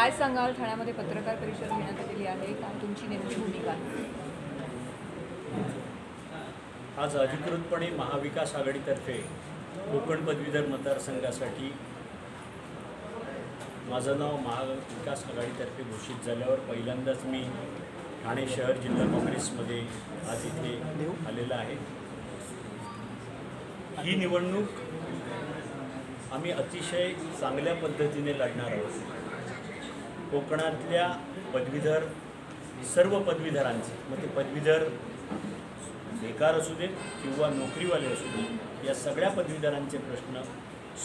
काय सांगाल? ठाण्यामध्ये पत्रकार परिषद घेण्यात आलेली आहे, काय तुमची नेमकी भूमिका आहे? आज अधिकृतपणे महाविकास आघाडीतर्फे कोकण पदवीधर मतदारसंघासाठी माझं नाव महाविकास आघाडीतर्फे घोषित झाल्यावर पहिल्यांदाच मी ठाणे शहर जिल्हा काँग्रेसमध्ये आज इथे आलेला आहे. ही निवडणूक आम्ही अतिशय चांगल्या पद्धतीने लढणार आहोत. कोकणातल्या पदवीधर सर्व पदवीधरांचे, मग ते पदवीधर बेकार असू देत किंवा नोकरीवाले असू देत, या सगळ्या पदवीधरांचे प्रश्न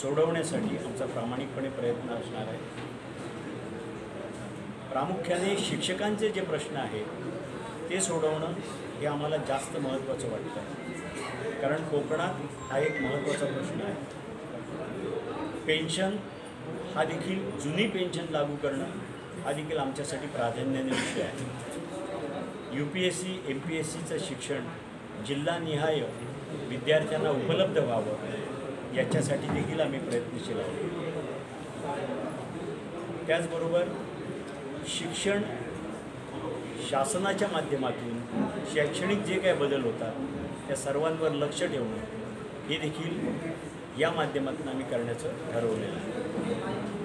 सोडवण्यासाठी आमचा प्रामाणिकपणे प्रयत्न असणार आहे. प्रामुख्याने शिक्षकांचे जे प्रश्न आहेत ते सोडवणं हे आम्हाला जास्त महत्त्वाचं वाटतं आहे, कारण कोकणात हा एक महत्त्वाचा प्रश्न आहे. पेन्शन हा देखील, जुनी पेन्शन लागू करणं हा देखील आमच्यासाठी प्राधान्याने विषय आहे. UPSC MPSCचं शिक्षण जिल्हानिहाय विद्यार्थ्यांना उपलब्ध व्हावं याच्यासाठी देखील आम्ही प्रयत्नशील आहोत. त्याचबरोबर शिक्षण शासनाच्या माध्यमातून शैक्षणिक जे काय बदल होतात त्या सर्वांवर लक्ष ठेवणं हे देखील या माध्यमातून आम्ही करण्याचं ठरवलेलं आहे.